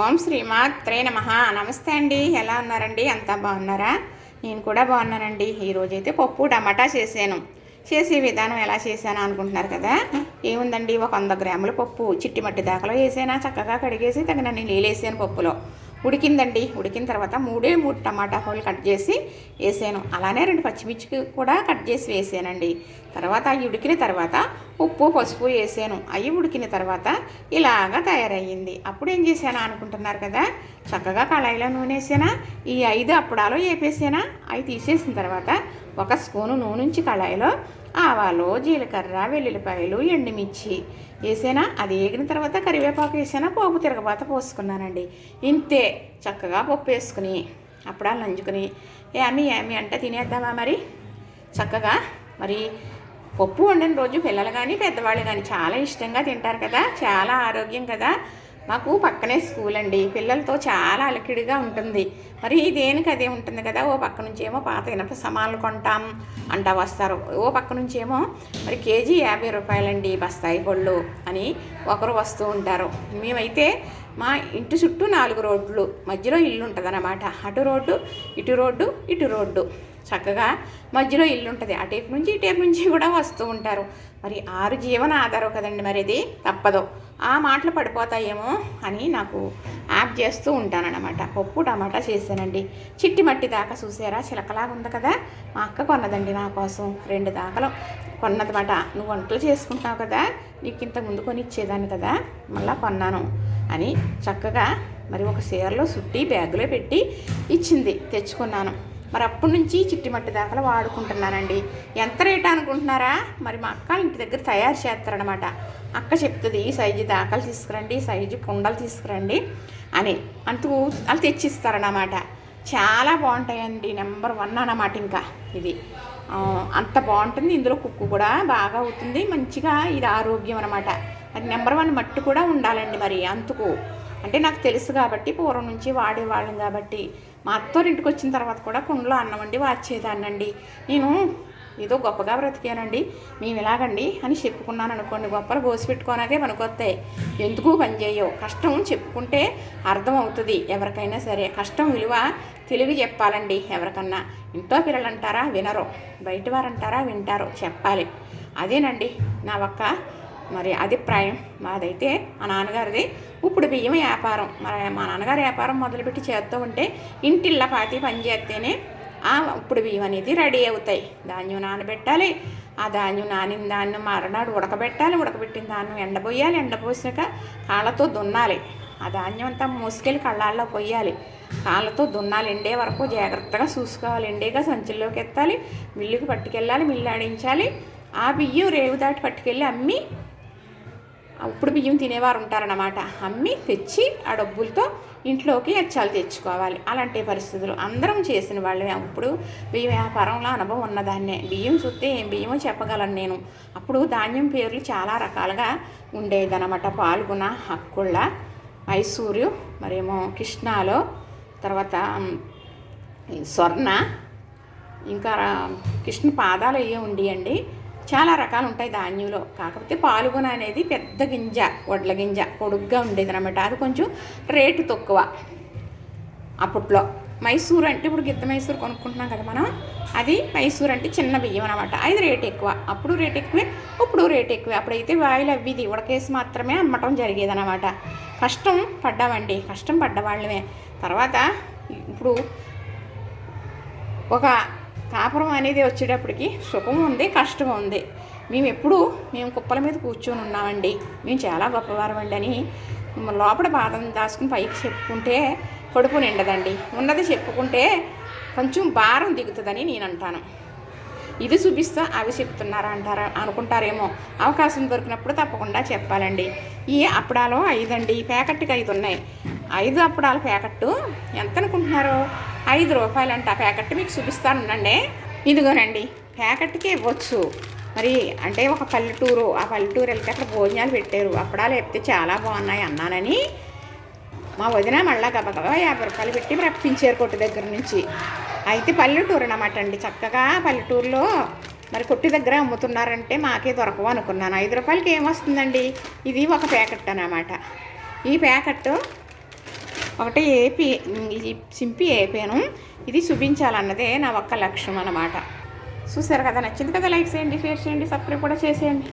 ఓం శ్రీమాత్రే నమః. నమస్తే అండి, ఎలా ఉన్నారండి? అంతా బాగున్నారా? నేను కూడా బాగున్నానండి. ఈరోజైతే పప్పు టమాటా చేసే విధానం ఎలా చేశాను అనుకుంటున్నారు కదా. ఏముందండి, ఒక 100 గ్రాముల పప్పు చిట్టి మట్టి దాకలో వేసాను. చక్కగా కడిగేసి తగినన్ని నీళ్ళు వేసాను. పప్పులో ఉడికిందండి. ఉడికిన తర్వాత 3 టమాటా పళ్ళు కట్ చేసి వేసాను. అలానే 2 పచ్చిమిర్చి కూడా కట్ చేసి వేసానండి. తర్వాత అవి ఉడికిన తర్వాత ఉప్పు పసుపు వేసాను. అవి ఉడికిన తర్వాత ఇలాగా తయారయ్యింది. అప్పుడు ఏం చేశాను అనుకుంటున్నారు కదా, చక్కగా కళాయిలో నూనె వేసానా, ఈ 5 అప్పడాలు వేపేసానా. అవి తీసేసిన తర్వాత 1 స్పూను నూనె ఉంచి కళాయిలో ఆవాలు, జీలకర్ర, వెల్లుల్లిపాయలు, ఎండుమిర్చి వేసానా. అది వేగిన తర్వాత కరివేపాకు వేసానా, పోపు తిరగబాత పోసుకున్నానండి. ఇంతే. చక్కగా పప్పు వేసుకుని అప్పడాలు నంచుకుని ఏమి అంటే తినేద్దామా మరి. చక్కగా మరి పప్పు వండిన రోజు పిల్లలు కానీ పెద్దవాళ్ళు కానీ చాలా ఇష్టంగా తింటారు కదా. చాలా ఆరోగ్యం కదా. మాకు పక్కనే స్కూల్ అండి. పిల్లలతో చాలా అలకిడిగా ఉంటుంది. మరి దేనికి అదే ఉంటుంది కదా. ఓ పక్క నుంచేమో పాత ఇనప సమాన్లు కొంటాం అంటా వస్తారు. ఓ పక్క నుంచేమో మరి కేజీ 50 రూపాయలండి బస్తాయి పళ్ళు అని ఒకరు వస్తూ ఉంటారు. మేమైతే మా ఇంటి చుట్టూ 4 రోడ్లు మధ్యలో ఇల్లు ఉంటుంది అన్నమాట. అటు రోడ్డు ఇటు రోడ్డు చక్కగా మధ్యలో ఇల్లు ఉంటుంది. అటేపు నుంచి ఇటేపు నుంచి కూడా వస్తూ ఉంటారు. మరి 6 జీవన ఆధారం కదండి. మరి ఇది తప్పదు. ఆ మాటలు పడిపోతాయేమో అని నాకు యాప్ చేస్తూ ఉంటానన్నమాట. పప్పు టమాటా చేశానండి. చిట్టి మట్టి దాకా చూసారా, చిలకలాగా ఉంది కదా. మా అక్క కొన్నదండి నా కోసం. 2 దాకలు కొన్నదన్నమాట. నువ్వు వంటలు చేసుకుంటావు కదా, నీకు ఇంత ముందు కొని ఇచ్చేదాన్ని కదా, మళ్ళీ కొన్నాను అని చక్కగా మరి ఒక చీరలో చుట్టి బ్యాగులో పెట్టి ఇచ్చింది. తెచ్చుకున్నాను. మరి అప్పటి నుంచి చిట్టి మట్టి దాకలు వాడుకుంటున్నానండి. ఎంత రేట్ అనుకుంటున్నారా? మరి మా అక్క ఇంటి దగ్గర తయారు చేస్తారనమాట. అక్క చెప్తుంది, ఈ సైజు దాకలు తీసుకురండి, ఈ సైజు కుండలు తీసుకురండి అని. అందుకు వాళ్ళు తెచ్చిస్తారన్నమాట. చాలా బాగుంటాయండి. నెంబర్ 1 అన్నమాట. ఇంకా ఇది అంత బాగుంటుంది. ఇందులో కుక్కు కూడా బాగా అవుతుంది. మంచిగా ఇది ఆరోగ్యం అనమాట. అది నెంబర్ 1 మట్టు కూడా ఉండాలండి. మరి అందుకు అంటే నాకు తెలుసు కాబట్టి, పూర్వం నుంచి వాడేవాళ్ళం కాబట్టి. మా అత్తోరింటికి వచ్చిన తర్వాత కూడా కుండలో అన్నం వండి వాచేదాన్నండి. నేను ఏదో గొప్పగా బ్రతికానండి, మేము ఇలాగండి అని చెప్పుకున్నాను అనుకోండి, గొప్పలు గోసి పెట్టుకోనాకే పనికొస్తాయి. ఎందుకు పనిచేయవు. కష్టం చెప్పుకుంటే అర్థం అవుతుంది ఎవరికైనా సరే. కష్టం విలువ తెలివి చెప్పాలండి ఎవరికన్నా. ఇంట్లో పిల్లలు అంటారా వినరు, బయట వారు అంటారా వింటారు. చెప్పాలి. అదేనండి నా ఒక్క మరి అభిప్రాయం. మాదైతే మా నాన్నగారిది ఇప్పుడు బియ్యం వ్యాపారం. మరి మా నాన్నగారు వ్యాపారం మొదలుపెట్టి చేస్తూ ఉంటే ఇంటిళ్ళ పాతి పని చేస్తేనే ఆ ఇప్పుడు బియ్యం అనేది రెడీ అవుతాయి. ధాన్యం నానబెట్టాలి. ఆ ధాన్యం నానిన ధాన్యం మరనాడు ఉడకబెట్టాలి. ఉడకబెట్టిన ధాన్యం ఎండబోయాలి. ఎండపోసాక కాళ్ళతో దున్నాలి. ఆ ధాన్యం అంతా మోసుకెళ్ళి కళ్ళాల్లో పోయాలి. కాళ్ళతో దున్నాలి. ఎండే వరకు జాగ్రత్తగా చూసుకోవాలి. ఎండేగా సంచుల్లోకి ఎత్తాలి. మిల్లుకి పట్టుకెళ్ళాలి. మిల్లు ఆడించాలి. ఆ బియ్యం రేవు దాటి పట్టుకెళ్ళి అమ్మి, ఇప్పుడు బియ్యం తినేవారు ఉంటారన్నమాట, అమ్మి తెచ్చి ఆ డబ్బులతో ఇంట్లోకి ఎచ్చాలు తెచ్చుకోవాలి. అలాంటి పరిస్థితులు అందరం చేసిన వాళ్ళే. ఇప్పుడు బియ్యం వ్యాపారంలో అనుభవం ఉన్నదాన్నే. బియ్యం చూస్తే ఏం బియ్యమో చెప్పగలను నేను. అప్పుడు ధాన్యం పేర్లు చాలా రకాలుగా ఉండేదన్నమాట. పాల్గొన, హక్కుళ్ళ, మైసూరు, మరేమో కృష్ణాలో, తర్వాత స్వర్ణ, ఇంకా కృష్ణ పాదాలు అయ్యే ఉండేయండి. చాలా రకాలు ఉంటాయి ధాన్యంలో. కాకపోతే పాల్గొన అనేది పెద్ద గింజ, వడ్ల గింజ పొడుగ్గా ఉండేది అనమాట. అది కొంచెం రేటు తక్కువ అప్పట్లో. మైసూరు అంటే ఇప్పుడు గిత్త మైసూరు కొనుక్కుంటున్నాం కదా మనం, అది మైసూరు అంటే చిన్న బియ్యం అనమాట. అది రేటు ఎక్కువ. అప్పుడు రేటు ఎక్కువే, ఇప్పుడు రేటు ఎక్కువే. అప్పుడైతే వాయిలు అవ్విది ఉడకేసి మాత్రమే అమ్మటం జరిగేదనమాట. కష్టం పడ్డామండి, కష్టం పడ్డవాళ్ళమే. తర్వాత ఇప్పుడు ఒక కాపురం అనేది వచ్చేటప్పటికి సుఖం ఉంది, కష్టం ఉంది. మేము కుప్పల మీద కూర్చొని ఉన్నామండి, మేము చాలా గొప్పవారం అండి అని లోపల బాధను దాచుకుని పైకి చెప్పుకుంటే కడుపు నిండదండి. ఉన్నది చెప్పుకుంటే కొంచెం భారం దిగుతుందని నేను అంటాను. ఇది చూపిస్తా అవి చెప్తున్నారా అనుకుంటారేమో. అవకాశం దొరికినప్పుడు తప్పకుండా చెప్పాలండి. ఈ అప్పడాలు 5 అండి. ప్యాకెట్కి 5 ఉన్నాయి. 5 అప్పడాల ప్యాకెట్టు ఎంత అనుకుంటున్నారు? 5 రూపాయలంట ప్యాకెట్. మీకు చూపిస్తానండి. ఇదిగోనండి, ప్యాకెట్కి ఇవ్వచ్చు. మరి అంటే ఒక పల్లెటూరు, ఆ పల్లెటూరు వెళ్తే అక్కడ భోజనాలు పెట్టారు. అప్పడాలు చెప్తే చాలా బాగున్నాయి అన్నానని మా వదిన మళ్ళా గబగబా 50 రూపాయలు పెట్టి రప్పించారు కొట్టు దగ్గర నుంచి. అయితే పల్లెటూరు అన్నమాట అండి. చక్కగా పల్లెటూరులో మరి కొట్టు దగ్గర అమ్ముతున్నారంటే మాకే దొరకవు అనుకున్నాను. 5 రూపాయలకి ఏమొస్తుందండి. ఇది ఒక ప్యాకెట్ అన్నమాట. ఈ ప్యాకెట్ ఒకటి ఏపీ సింపి వేపాను. ఇది చూపించాలన్నదే నా ఒక్క లక్ష్యం అన్నమాట. చూసారు కదా, నచ్చింది కదా, లైక్ చేయండి, షేర్ చేయండి, సబ్స్క్రైబ్ కూడా చేసేయండి.